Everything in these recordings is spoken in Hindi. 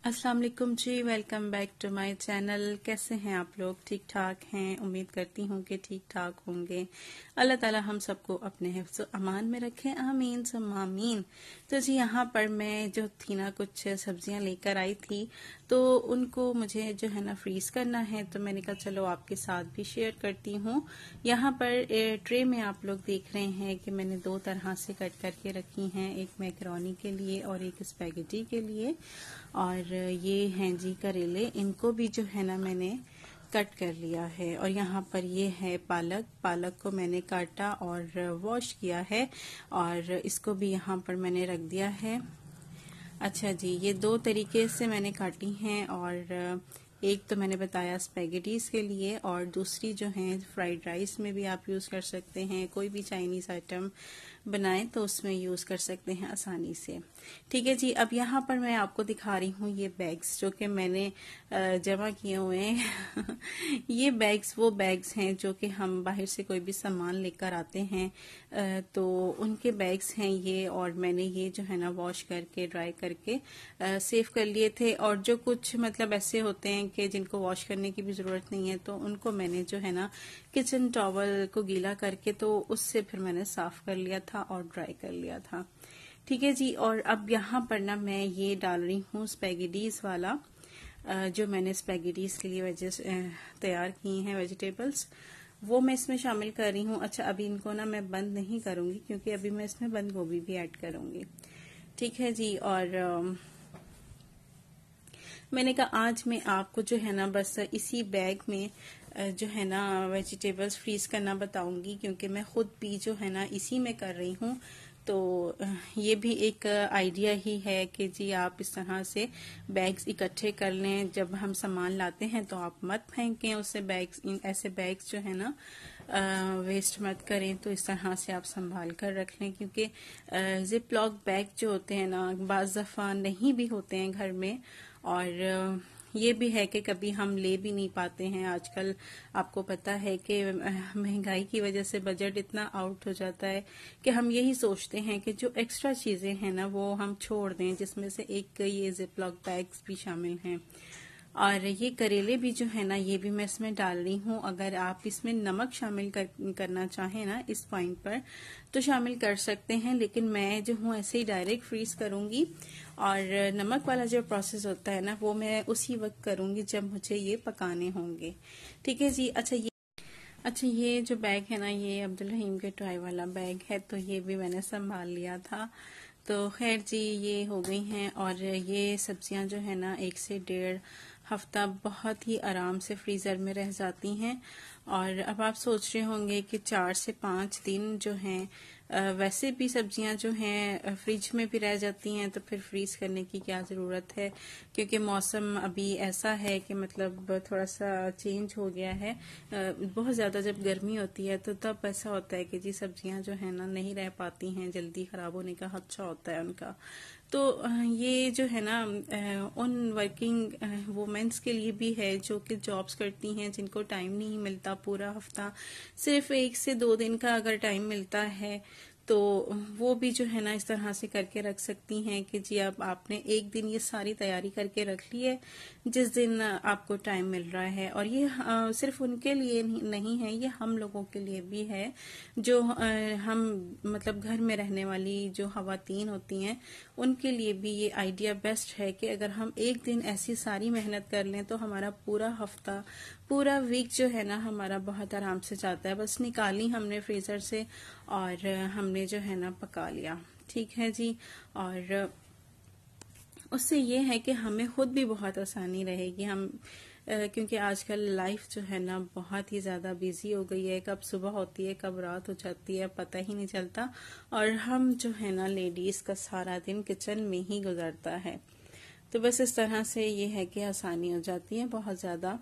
अस्सलाम वालेकुम ji. Welcome back to my channel. कैसे हैं आप लोग? ठीक ठाक हैं? उम्मीद करती हूँ कि ठीक ठाक होंगे। अल्लाह ताला हम सबको अपने हिफ्ज़ अमान में रखें, आमीन सुम्मा आमीन। तो जी यहाँ पर मैं जो थी ना कुछ सब्जियां लेकर आई थी, तो उनको मुझे जो है ना फ्रीज करना है, तो मैंने कहा चलो आपके साथ भी शेयर करती हूँ। यहाँ पर ट्रे में आप लोग देख रहे हैं कि मैंने दो तरह से कट करके रखी हैं, एक मैकरोनी के लिए और एक स्पैगेटी के लिए। और ये हैं जी करेले, इनको भी जो है ना मैंने कट कर लिया है। और यहाँ पर ये है पालक को मैंने काटा और वॉश किया है और इसको भी यहाँ पर मैंने रख दिया है। अच्छा जी, ये दो तरीके से मैंने काटी हैं और एक तो मैंने बताया स्पैगेटीज के लिए और दूसरी जो है फ्राइड राइस में भी आप यूज कर सकते हैं। कोई भी चाइनीज आइटम बनाएं तो उसमें यूज कर सकते हैं आसानी से। ठीक है जी, अब यहाँ पर मैं आपको दिखा रही हूँ ये बैग्स जो कि मैंने जमा किए हुए हैं। ये बैग्स वो बैग्स हैं जो कि हम बाहर से कोई भी सामान लेकर आते हैं, तो उनके बैग्स हैं ये। और मैंने ये जो है ना वॉश करके ड्राई करके सेव कर लिए थे। और जो कुछ मतलब ऐसे होते हैं कि जिनको वॉश करने की भी जरूरत नहीं है, तो उनको मैंने जो है ना किचन टॉवल को गीला करके तो उससे फिर मैंने साफ कर लिया था और ड्राई कर लिया था। ठीक है जी, और अब यहाँ पर ना मैं ये डाल रही हूँ स्पैगेटीज वाला, जो मैंने स्पैगेटीज के लिए वेजेस तैयार की हैं, वेजिटेबल्स, वो मैं इसमें शामिल कर रही हूँ। अच्छा, अभी इनको ना मैं बंद नहीं करूंगी क्योंकि अभी मैं इसमें बंद गोभी भी ऐड करूंगी। ठीक है जी, और मैंने कहा आज मैं आपको जो है ना बस इसी बैग में जो है ना वेजिटेबल्स फ्रीज करना बताऊंगी, क्योंकि मैं खुद भी जो है ना इसी में कर रही हूँ। तो ये भी एक आइडिया ही है कि जी आप इस तरह से बैग्स इकट्ठे कर लें। जब हम सामान लाते हैं तो आप मत फेंकें उससे बैग्स, ऐसे बैग्स जो है ना वेस्ट मत करें। तो इस तरह से आप संभाल कर रख लें, क्योंकि जिप लॉक बैग जो होते हैं ना बाज दफा नहीं भी होते हैं घर में। और ये भी है कि कभी हम ले भी नहीं पाते हैं। आजकल आपको पता है कि महंगाई की वजह से बजट इतना आउट हो जाता है कि हम यही सोचते हैं कि जो एक्स्ट्रा चीजें हैं ना वो हम छोड़ दें, जिसमें से एक ये जिप लॉक बैग्स भी शामिल हैं। और ये करेले भी जो है ना ये भी मैं इसमें डाल रही हूँ। अगर आप इसमें नमक शामिल करना चाहें ना इस पॉइंट पर तो शामिल कर सकते हैं, लेकिन मैं जो हूँ ऐसे ही डायरेक्ट फ्रीज करूंगी। और नमक वाला जो प्रोसेस होता है ना वो मैं उसी वक्त करूंगी जब मुझे ये पकाने होंगे। ठीक है जी। अच्छा, ये जो बैग है ना ये अब्दुल रहीम के टॉय वाला बैग है, तो ये भी मैंने संभाल लिया था। तो खैर जी, ये हो गई हैं। और ये सब्जियां जो है ना 1 से 1.5 हफ्ता बहुत ही आराम से फ्रीजर में रह जाती हैं। और अब आप सोच रहे होंगे कि 4 से 5 दिन जो हैं वैसे भी सब्जियां जो हैं फ्रिज में भी रह जाती हैं, तो फिर फ्रीज करने की क्या जरूरत है? क्योंकि मौसम अभी ऐसा है कि मतलब थोड़ा सा चेंज हो गया है। बहुत ज्यादा जब गर्मी होती है तो तब ऐसा होता है कि जी सब्जियां जो है ना नहीं रह पाती हैं, जल्दी खराब होने का खदशा होता है उनका। तो ये जो है ना उन वर्किंग वुमेन्स के लिए भी है जो कि जॉब्स करती हैं, जिनको टाइम नहीं मिलता पूरा हफ्ता, सिर्फ 1 से 2 दिन का अगर टाइम मिलता है, तो वो भी जो है ना इस तरह से करके रख सकती हैं कि जी अब आपने एक दिन ये सारी तैयारी करके रख ली है जिस दिन आपको टाइम मिल रहा है। और ये सिर्फ उनके लिए नहीं है, ये हम लोगों के लिए भी है जो हम मतलब घर में रहने वाली जो खवातीन होती हैं, उनके लिए भी ये आइडिया बेस्ट है कि अगर हम एक दिन ऐसी सारी मेहनत कर लें तो हमारा पूरा हफ्ता, पूरा वीक जो है ना हमारा बहुत आराम से जाता है। बस निकाली हमने फ्रीजर से और हमने जो है ना पका लिया। ठीक है जी। और उससे ये है कि हमें खुद भी बहुत आसानी रहेगी। हम क्योंकि आजकल लाइफ जो है ना बहुत ही ज्यादा बिजी हो गई है, कब सुबह होती है कब रात हो जाती है पता ही नहीं चलता। और हम जो है ना लेडीज का सारा दिन किचन में ही गुजरता है। तो बस इस तरह से ये है कि आसानी हो जाती है बहुत ज्यादा।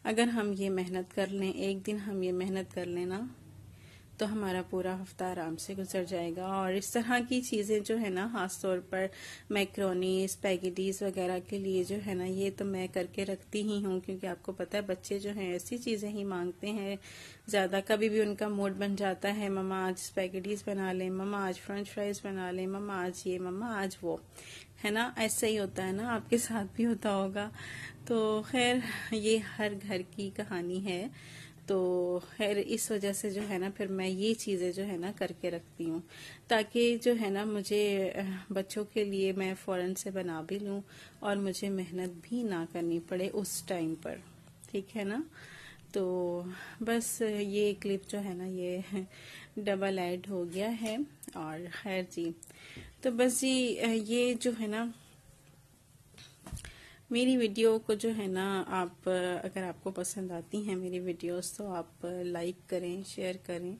अगर हम ये मेहनत कर लें, एक दिन हम ये मेहनत कर लें ना, तो हमारा पूरा हफ्ता आराम से गुजर जाएगा। और इस तरह की चीज़ें जो है ना, खास तौर पर मैक्रोनी, स्पैगेटीज वगैरह के लिए जो है ना, ये तो मैं करके रखती ही हूँ, क्योंकि आपको पता है बच्चे जो हैं ऐसी चीज़ें ही मांगते हैं ज़्यादा। कभी भी उनका मूड बन जाता है, मम्मा आज स्पैगेटीज बना लें, मम्मा आज फ्रेंच फ्राइज बना लें, मम्मा आज ये, मम्मा आज वो, है ना। ऐसा ही होता है ना, आपके साथ भी होता होगा। तो खैर ये हर घर की कहानी है। तो खैर इस वजह से जो है ना, फिर मैं ये चीज़ें जो है ना करके रखती हूँ, ताकि जो है ना मुझे बच्चों के लिए मैं फ़ौरन से बना भी लूँ और मुझे मेहनत भी ना करनी पड़े उस टाइम पर, ठीक है ना। तो बस ये क्लिप जो है ना ये डबल ऐड हो गया है। और खैर जी, तो बस जी ये जो है ना मेरी वीडियो को जो है ना, आप अगर आपको पसंद आती हैं मेरी वीडियोस तो आप लाइक करें, शेयर करें,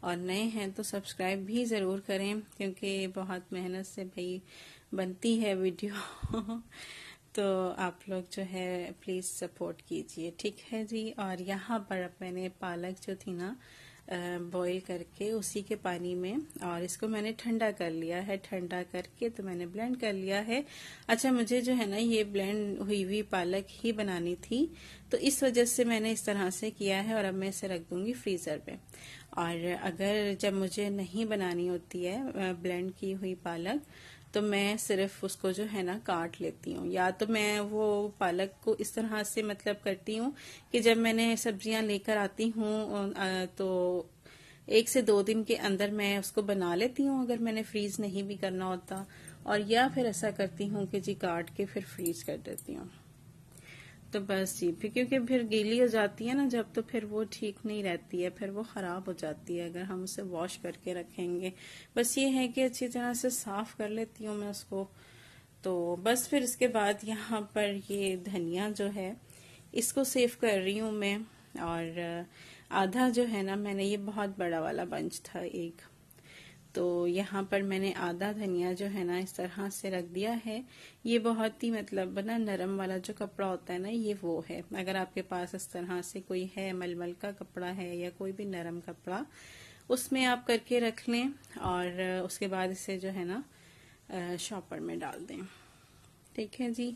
और नए हैं तो सब्सक्राइब भी ज़रूर करें, क्योंकि बहुत मेहनत से भाई बनती है वीडियो तो आप लोग जो है प्लीज़ सपोर्ट कीजिए, ठीक है जी। और यहाँ पर अब मैंने पालक जो थी ना बॉईल करके उसी के पानी में, और इसको मैंने ठंडा कर लिया है, ठंडा करके तो मैंने ब्लेंड कर लिया है। अच्छा, मुझे जो है ना ये ब्लेंड हुई हुई पालक ही बनानी थी, तो इस वजह से मैंने इस तरह से किया है। और अब मैं इसे रख दूंगी फ्रीज़र पे। और अगर जब मुझे नहीं बनानी होती है ब्लेंड की हुई पालक, तो मैं सिर्फ उसको जो है ना काट लेती हूँ, या तो मैं वो पालक को इस तरह से मतलब करती हूँ कि जब मैंने सब्जियां लेकर आती हूँ तो 1 से 2 दिन के अंदर मैं उसको बना लेती हूँ, अगर मैंने फ्रीज नहीं भी करना होता। और या फिर ऐसा करती हूँ कि जी काट के फिर फ्रीज कर देती हूँ। तो बस जी, फिर क्योंकि फिर गीली हो जाती है ना जब, तो फिर वो ठीक नहीं रहती है, फिर वो खराब हो जाती है अगर हम उसे वॉश करके रखेंगे। बस ये है कि अच्छी तरह से साफ कर लेती हूँ मैं उसको। तो बस फिर इसके बाद यहाँ पर ये धनिया जो है इसको सेव कर रही हूँ मैं। और आधा जो है ना, मैंने ये बहुत बड़ा वाला बंच था एक, तो यहाँ पर मैंने आधा धनिया जो है ना इस तरह से रख दिया है। ये बहुत ही मतलब ना नरम वाला जो कपड़ा होता है ना, ये वो है। अगर आपके पास इस तरह से कोई है, मलमल का कपड़ा है या कोई भी नरम कपड़ा, उसमें आप करके रख लें। और उसके बाद इसे जो है ना शॉपर में डाल दें, ठीक है जी।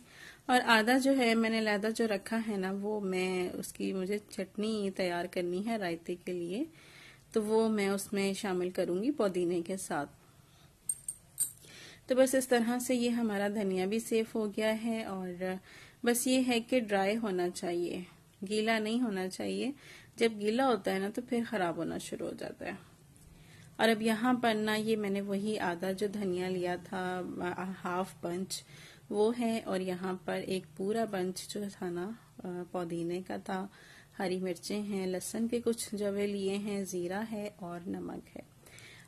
और आधा जो है मैंने लैदा जो रखा है ना, वो मैं उसकी मुझे चटनी तैयार करनी है रायते के लिए, तो वो मैं उसमें शामिल करूंगी पुदीने के साथ। तो बस इस तरह से ये हमारा धनिया भी सेफ हो गया है। और बस ये है कि ड्राई होना चाहिए, गीला नहीं होना चाहिए। जब गीला होता है ना तो फिर खराब होना शुरू हो जाता है। और अब यहाँ पर ना ये मैंने वही आधा जो धनिया लिया था, हाफ बंच वो है, और यहाँ पर एक पूरा बंच जो था ना पुदीने का था, हरी मिर्चें हैं, लहसुन के कुछ जवे लिए हैं, जीरा है और नमक है।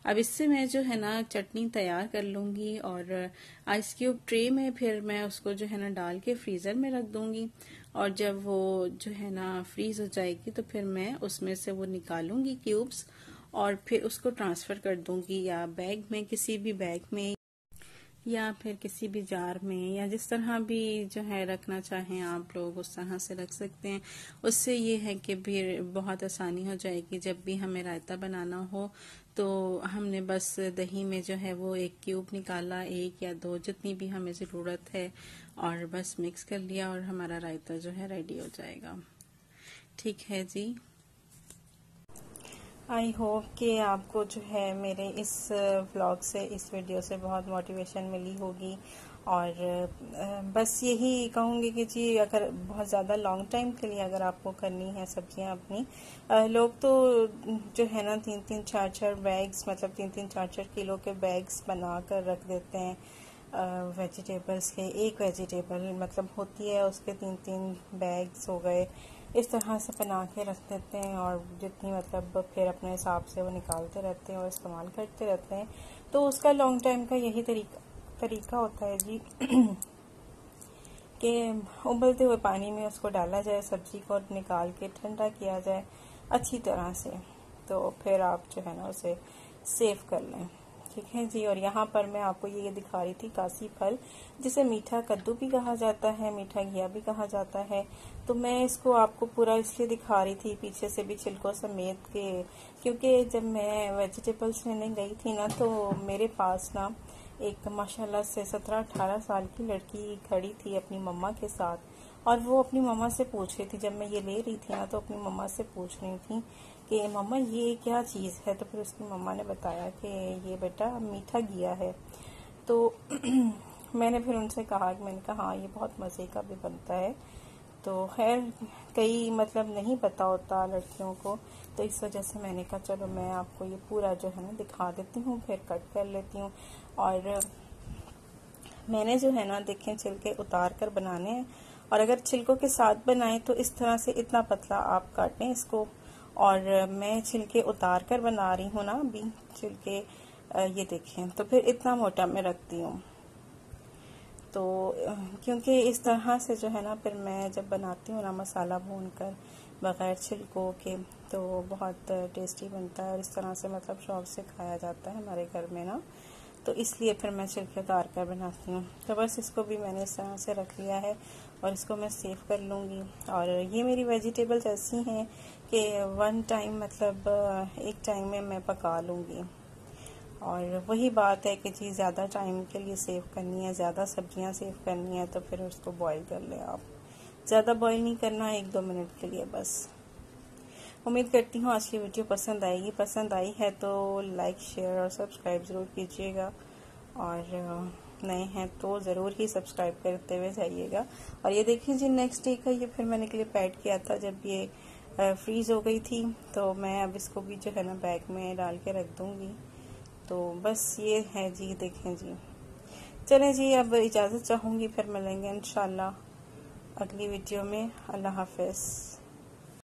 अब इससे मैं जो है ना चटनी तैयार कर लूंगी, और आइस क्यूब ट्रे में फिर मैं उसको जो है ना डाल के फ्रीजर में रख दूंगी। और जब वो जो है ना फ्रीज हो जाएगी तो फिर मैं उसमें से वो निकालूंगी क्यूब्स, और फिर उसको ट्रांसफर कर दूंगी, या बैग में, किसी भी बैग में, या फिर किसी भी जार में, या जिस तरह भी जो है रखना चाहें आप लोग उस तरह से रख सकते हैं। उससे ये है कि भी बहुत आसानी हो जाएगी। जब भी हमें रायता बनाना हो तो हमने बस दही में जो है वो एक क्यूब निकाला, 1 या 2 जितनी भी हमें ज़रूरत है, और बस मिक्स कर लिया और हमारा रायता जो है रेडी हो जाएगा, ठीक है जी। आई होप कि आपको जो है मेरे इस व्लॉग से, इस वीडियो से बहुत मोटिवेशन मिली होगी। और बस यही कहूँगी कि जी अगर बहुत ज़्यादा लॉन्ग टाइम के लिए अगर आपको करनी है सब्जियां अपनी, लोग तो जो है ना 3-3, 4-4 बैग्स, मतलब 3-3, 4-4 किलो के बैग्स बना कर रख देते हैं वेजिटेबल्स के। एक वेजिटेबल मतलब होती है उसके 3-3 बैग्स हो गए, इस तरह से बना के रख देते हैं। और जितनी मतलब फिर अपने हिसाब से वो निकालते रहते हैं और इस्तेमाल करते रहते हैं। तो उसका लॉन्ग टाइम का यही तरीका होता है जी कि उबलते हुए पानी में उसको डाला जाए, सब्जी को निकाल के ठंडा किया जाए अच्छी तरह से, तो फिर आप जो है ना उसे सेव कर लें। ठीक है जी। और यहाँ पर मैं आपको ये दिखा रही थी कासी फल, जिसे मीठा कद्दू भी कहा जाता है, मीठा घिया भी कहा जाता है। तो मैं इसको आपको पूरा इसलिए दिखा रही थी पीछे से भी छिलकों समेत के, क्योंकि जब मैं वेजिटेबल्स लेने गई थी ना, तो मेरे पास ना एक माशाल्लाह से 17-18 साल की लड़की खड़ी थी अपनी मम्मा के साथ, और वो अपनी मम्मा से पूछ रही थी, जब मैं ये ले रही थी ना तो अपनी मम्मा से पूछ रही थी कि मम्मा ये क्या चीज़ है। तो फिर उसकी मम्मा ने बताया कि ये बेटा मीठा घिया है। तो मैंने फिर उनसे कहा कि, मैंने कहा हाँ ये बहुत मज़े का भी बनता है। तो खैर कई मतलब नहीं पता होता लड़कियों को, तो इस वजह से मैंने कहा चलो मैं आपको ये पूरा जो है ना दिखा देती हूँ, फिर कट कर लेती हूँ। और मैंने जो है ना देखें छिलके उतार कर बनाने हैं, और अगर छिलकों के साथ बनाएं तो इस तरह से इतना पतला आप काटें इसको। और मैं छिलके उतार कर बना रही हूँ ना अभी छिलके, ये देखें, तो फिर इतना मोटा मैं रखती हूँ। तो क्योंकि इस तरह से जो है ना फिर मैं जब बनाती हूँ ना मसाला भूनकर बग़ैर छिलकों के, तो बहुत टेस्टी बनता है, और इस तरह से मतलब शौक से खाया जाता है हमारे घर में ना। तो इसलिए फिर मैं छिलके उतार कर बनाती हूँ। तो बस इसको भी मैंने इस तरह से रख लिया है, और इसको मैं सेव कर लूँगी। और ये मेरी वेजिटेबल्स ऐसी हैं कि वन टाइम मतलब एक टाइम में मैं पका लूँगी। और वही बात है कि जी ज़्यादा टाइम के लिए सेव करनी है, ज़्यादा सब्जियां सेव करनी है, तो फिर उसको बॉईल कर लें आप। ज़्यादा बॉईल नहीं करना, 1-2 मिनट के लिए बस। उम्मीद करती हूँ आज की वीडियो पसंद आएगी। पसंद आई है तो लाइक, शेयर और सब्सक्राइब ज़रूर कीजिएगा, और नए हैं तो ज़रूर ही सब्सक्राइब करते हुए जाइएगा। और ये देखिए जी नेक्स्ट डे का ये फिर मैंने क्लिप ऐड किया था जब ये फ्रीज़ हो गई थी, तो मैं अब इसको भी जो है ना बैग में डाल के रख दूँगी। तो बस ये है जी, देखें जी। चलें जी, अब इजाज़त चाहूँगी, फिर मिलेंगे इंशाल्लाह अगली वीडियो में। अल्लाह हाफ़िज़।